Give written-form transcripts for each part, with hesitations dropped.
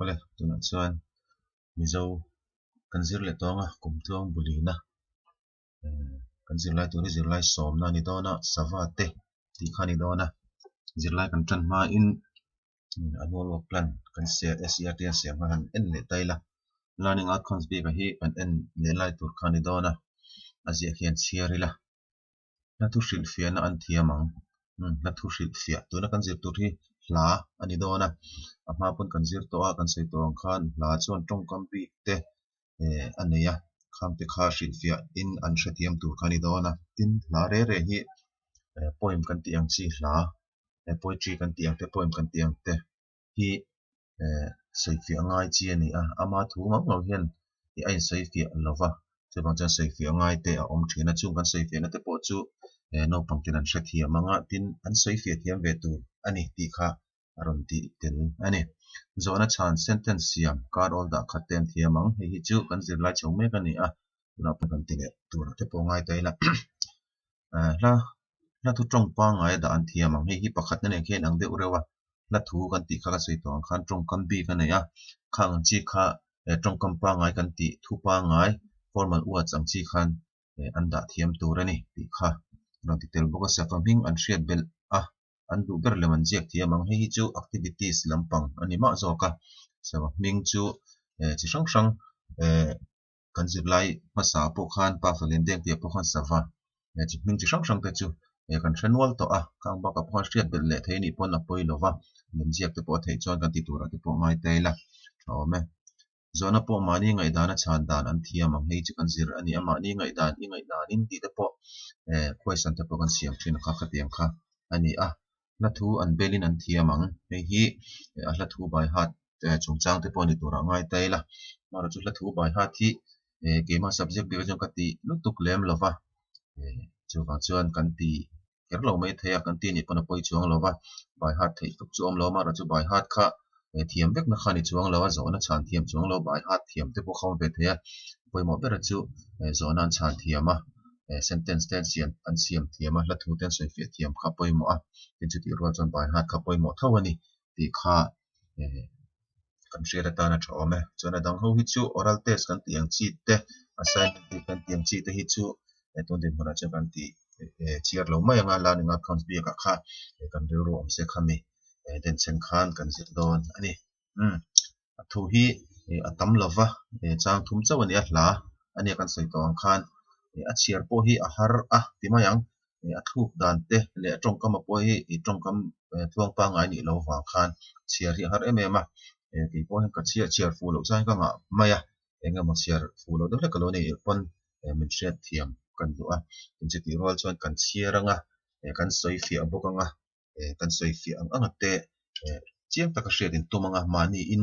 Ole tuna chuan mizo kan zir le tonga kum tuang bulina kan zir lai turi zir lai som na ni dona savate ti khani dona zir lai kan tran ma in annual work plan kan se SERTN se ma han en le taila learning outcomes bi ka hi kan en le lai tur khani dona azia khian chiarila na tu shil fia na an thiamang na thu shil fia tuna kan zir tur hi hla ani dona ama pun kan zir to a kan sei to khan hla chuan tong kam bi te aneya kham te kha shil fia in an hrethiam tur khani dona tin hla re re hi poem kan tiang chi hla poetry kan tiang te poem kan tiang te hi sei fia ngai chi ani a ama thu mang lo hian i ai sei fia lova che bang chan sei fia ngai te a om thina chung kan sei fia na te po chu no pangtin an hrethiam anga tin an sei fia thiam ve tur ani ti kha aron ti tel ani zona chan sentence siam kar all da khatem thiamang hi chu kan zir lai chong mek ani a na pa kan tinge tur te po ngai taila la thu tong pa ngai da an thiamang hi pakhat na ne khen ang de urewa la thu kan ti kha ka sei tong khan tong kam bi kan ya khang chi kha tong kam pa ngai kan ti thu pa ngai formal u chang chi khan an da thiam tur ani ti kha na ti tel boka sa faming an hriat bel a an du ber le man jek thiamang hi chu activities lampang ani ma zoka sa ming chu chi sang sang kan zir lai masa po khan pa falen deng te po khan sawa chi ming chi sang sang te chu kan renwal to a kang ba ka pon hriat bel le theini pon a poi lova lem jek te po thei chuan kan ti tur a te po ngai taila awme zona po mani ngai dana chan dan an thiamang hei chu kan zir ani ama ni ngai dan in ti te po question te po kan siam thin kha khatiang kha ani a la thu an belin an thiamang hei hi a la thu by heart chungchang te po ni tura ngai taila mara chu la thu by heart hi kema subject division ka ti lutuk lem lova chu wang chuan kan ti kerlo mai theya kan ti ni pona poi chuang lova by heart thei tuk chu om lo mara chu by heart kha thiam vek na khani chuang lawa zona chan thiam chuang lo by heart thiam te po khom ve theya poimo bera chu zona an chan thiama sentence ten siam an siam thiama la thu ten soi fe thiam kha poimo a tin chu ti ro chuan by heart kha poimo thawani ti kha kan share ta na thawme chona dang ho hi chu oral test kan tiang chi te assignment kan tiang chi te hi chu ton den mara cha kan ti chiar lo mai anga la ni nga accounts bi ka kha kan ro om se khami den chen khan kan zir don ani thu hi atam lova chang thum chawani a hla ani kan sei tong khan a chiar po hi a har a timayang a thuk dan te le tong kam po hi tong kam thuang pa ngai ni lo wa khan chiar hi har em em a ki po ka chiar fu lo chang ka nga maya enga ma chiar fu lo de ka lo ni pon min shet thiam kan du a tin chi ti rol chuan kan chiaranga kan soi fi abokanga kan soi fi ang anga te chiang taka hriat in tumanga mani in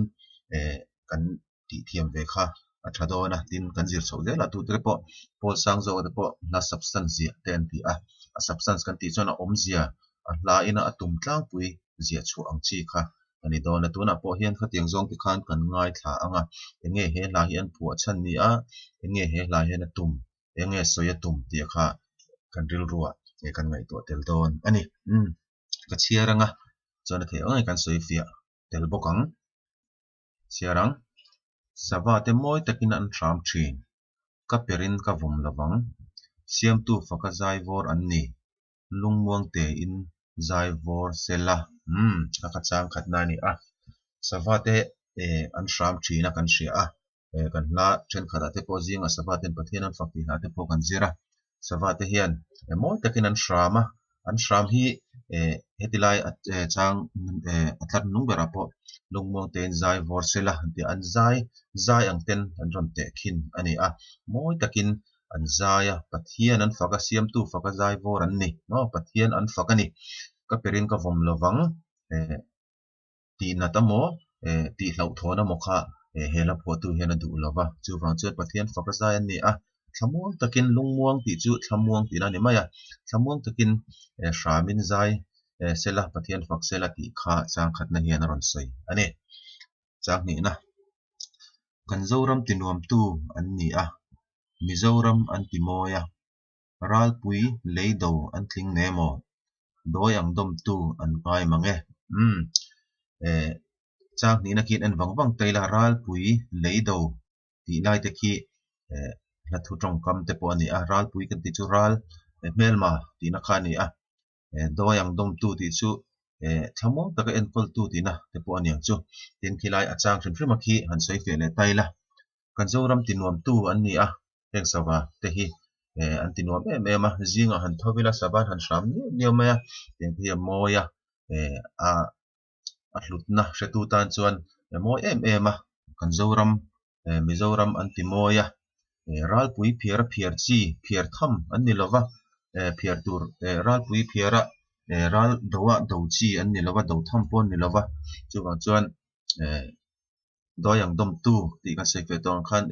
kan ti thiam ve kha a thadona tin kan zir chho dela tu te po pol sang zo de po na substance zia ten ti a substance kan ti chona om zia a hla ina atum tlang pui zia chu ang chi kha ani dona tuna po hian kha tiang zong ti khan kan ngai thla anga enge he la hian pu chan ni a enge he la hian atum enge soya tum ti kha kan ril ruwa kan ngai to tel don ani ka chiaranga chona the ong kan soi fia tel bokang chiarang sawa te moi takin an tram thin ka perin ka vom lawang siam tu faka zai vor an ni lungmuang te in zai vor sela ka chang khat na ni a sawa te an tram thina kan hria a kan la then khata te po zinga sawa ten pathian an fakti na te po kan zira sawa te hian moi takin an thrama an thram hi hetilai chang atlat nung bera po lungmuang ten zai vor sela ti an zai ang ten an ron te khin ani a moi takin an zaya pathian an faka siam tu faka zai vor an ni no pathian an fakani ka perin ka vom lawang ti na tamo ti hlau thona mokha hela photu hian du lawa chu wang chu pathian faka zai an ni a thamuang takin lungmuang ti chu thamuang ti na ni maya thamuang takin shramin zai sela pathian fak sela ti kha chang khat na hian ron sei ani chang ni na kan zoram tinuam tu an ni a mizoram an ti moya ral pui leido an tling nemo doi ang dom tu an ngai mange chang ni na kin an wang taila ral pui leido ti lai te khi la thu tong kam te po ani a ral pui kan ti chu ral melma ti na kha ni a do yang dom tu ti chu thamo taka en kol tu ti na te po ani chu tin khilai achang thrim thrim khi han soi fe le taila kan zoram tinuam tu an ni a teng sawa te hi an tinuam ma zinga han thobila saban han sham ni ma ya teng hi moya a hlutna hretu tan chuan mawi ma kan zoram mizoram an ti moya ral pui phiara phiar chi phiar tham an ni lova phiar tur ral pui phiara ral dowa do chi an ni lova do tham pon ni lova chuwang chuan doyang dom tu ti kan sei fe tong khan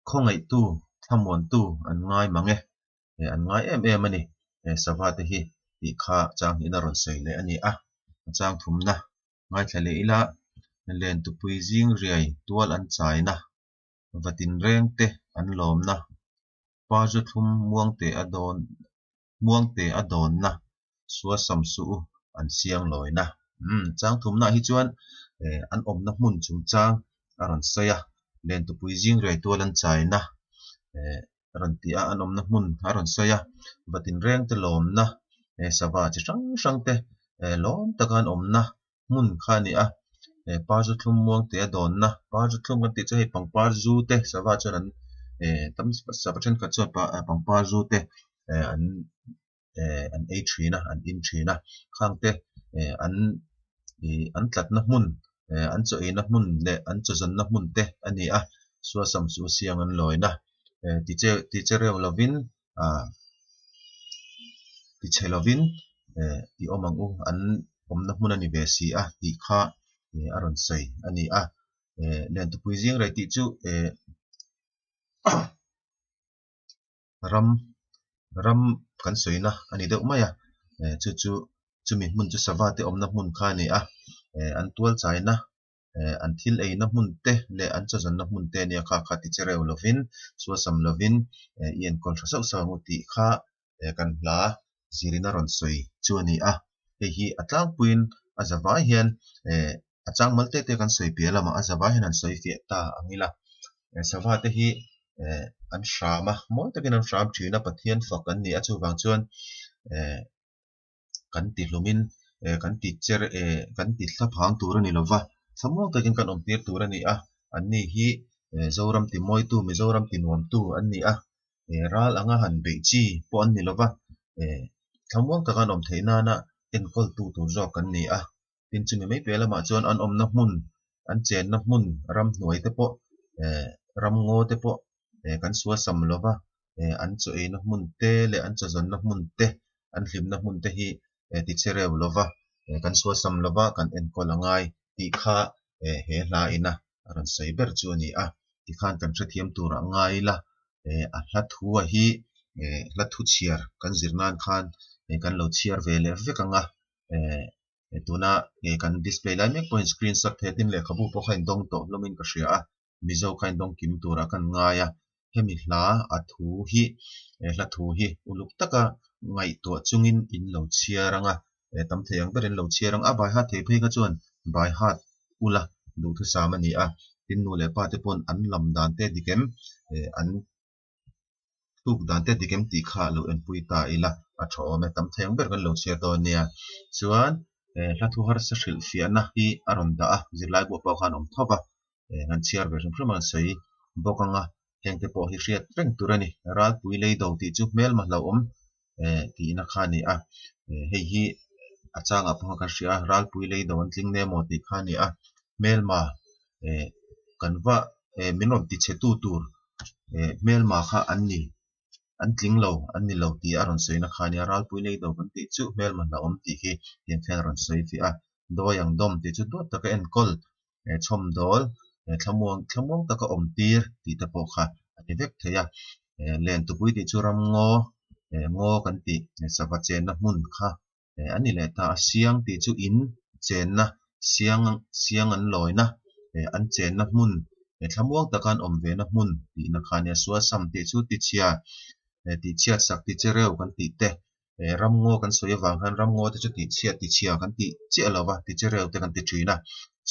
khongai tu thamon tu an ngai mange an ngai ani sawa te hi ti kha chang ina ron sei le ani a chang thumna ngai thlale ila len tu pui jing riai tual an chaina vatin reng te an lom na pa ju thum muang te adon na suwa samsu an siang loina chang thumna hi chuan an omna hmun chung chang aron saya len tu pui jing riai tual an chaina ron ti a an omna hmun aron saya vatin reng te lom na sawa chi sang te lom takan omna hmun kha ni a pa ju thlum muang te adon na pa ju thlum kan ti chu hei pangpar zu te sawa chuan an tam sawa then ka chuan pangpar zu te an ei thina an in thina khang te an tlat na hmun an cho e na hmun le an cho zon na hmun te ani a suwa sam su siang an loina ti che reu lovin ti che lovin ti omang u an omna hmun ani ve si a ti kha aron sei ani a len tu pui jing rai ti chu ram kan soina ani deuh mai a chu mi hmun chu sawa te omna hmun kha ni a an tual chaina an thil eina hmun te le an cho zon na hmun te ni kha ti che reu lovin suwa sam lovin ien kol tha sau mu ti kha kan hla zirina ron soi chu ani a hi atlang puin azawai hian achang malte te kan soi pe lama azawai hian an soi fe ta angila sawa te hi an shama mo takin an sham thina pathian fak an ni a chu wang chuan kan ti hlumin kan ti cher kan ti thla phang tur ani lova thamawng takin kan omtir tur ani a an ni hi zoram ti moi tu mizoram ti nuam tu an ni a ral anga han be chi po an ni lova thamawng takan om theina na en kol tu tur jok kan ni a tin chumi mai pela ma chuan an om na hmun an chen na hmun ram hnuai te po ram ngo te po kan suwa sam lova an cho e na hmun te le an cho zon na hmun te an hlim na hmun te hi ti che reu lova kan suwa sam lova kan en kol angai ti kha he hla ina aron sei ber chu ani a ti khan kan hre thiam tur angai la a hla thu a hi hla thu chiar kan zirnan khan kan lo chiar ve le vekanga tuna kan display lai mek point screenshot the tin le khabu po khain dong to lomin ka hria a mizo khain dong kim tura kan ngaya hemi hla a thu hi hla thu hi uluk taka ngai to chungin in lo chiaranga tam theyang berin lo chiarang a bai ha the phei ka chuan bai hat ula du thu samani a tin nu le pa te pon an lam dan te dikem an tuk dan te dikem ti kha lo en pui ta ila a tho me tam theyang ber kan lo chiar to nia chuan hla thu har sa hril fiana hi aron da a zirlai bo pawh khan om thopa an chiar ver hrim hrim an sei bokanga hengte po hi hriat reng turani ral pui lei do ti chu mel ma hlo om ti na khani a hei hi achang a pawh kan hria ral pui lei do an tling ne mo ti khani a mel ma kanwa minom ti che tu tur mel ma kha an tling lo an ni lo ti aron sei na khani ral pui lei do kan ti chu mel ma hlo om ti hi tian thlen ron sei fi a do yang dom ti chu do taka en kol chom dol thamuang taka om tir ti te po kha ani vek theya len tu pui ti chu ram ngo kan ti sawa chen na hmun kha ani le ta siang ti chu in chen na siang an loina an chen na hmun thamuang takan om ve na hmun ti na khania suwa sam ti chu ti chia sak ti che reu kan ti te ram ngo kan soya wang han ram ngo te chu ti chia kan ti che lawa ti che reu te kan ti thina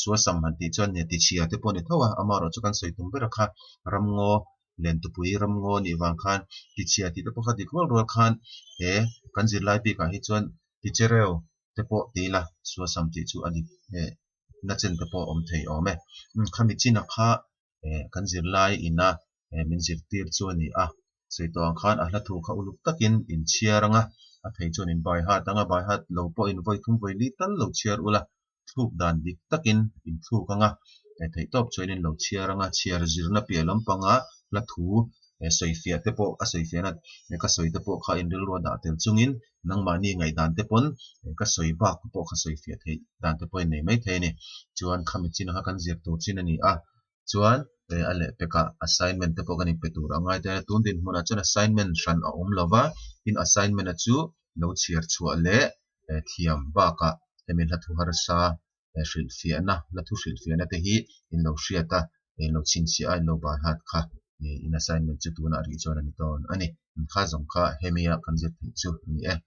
suwa sam han ti chuan ne ti chia te pawh ni thawa amaro chu kan soi tum bera kha ramngaw len tupui ramngaw ni wang khan ti chia ti te pawh kha dik rol khan he kan zirlai bikah hi chuan ti chereu te pawh tila suwa sam ti chu ani na chen te pawh om thei awm e khami china kha kan zirlai ina min zirtir chu ani a soitawng khan a hla thu kha uluk takin in chiaranga a thei chuan in bai hat anga bai hat lo pawh in voi thum voi li tal lo chiar ula thluk dan dik takin in thluk anga thei top chuan in lo chiaranga chiar zirna piah lampanga hla thu soifia te pawh a soifia na ka soi te pawh kha in ril ruah dah tel chungin nangmah ni ngai dan te pon ka soi bak pawh kha soifia thei dan te pawh nei mai thei ni chuan khami chin ha kan zir tur chin ani a chuan ale peka assignment te pawh kan in pe tur angai te tun din hmuna chuan assignment hran a awm lova in assignment a chu lo chiar chhuah le thiam baka hemin hla thu har sa hril fia na hla thu hril fia na te hi in lo hriata lo chin sia in lo bai hat kha in assignment chu tuna ri chuan ani ton ani kha zong kha hemia kan zet chu ni e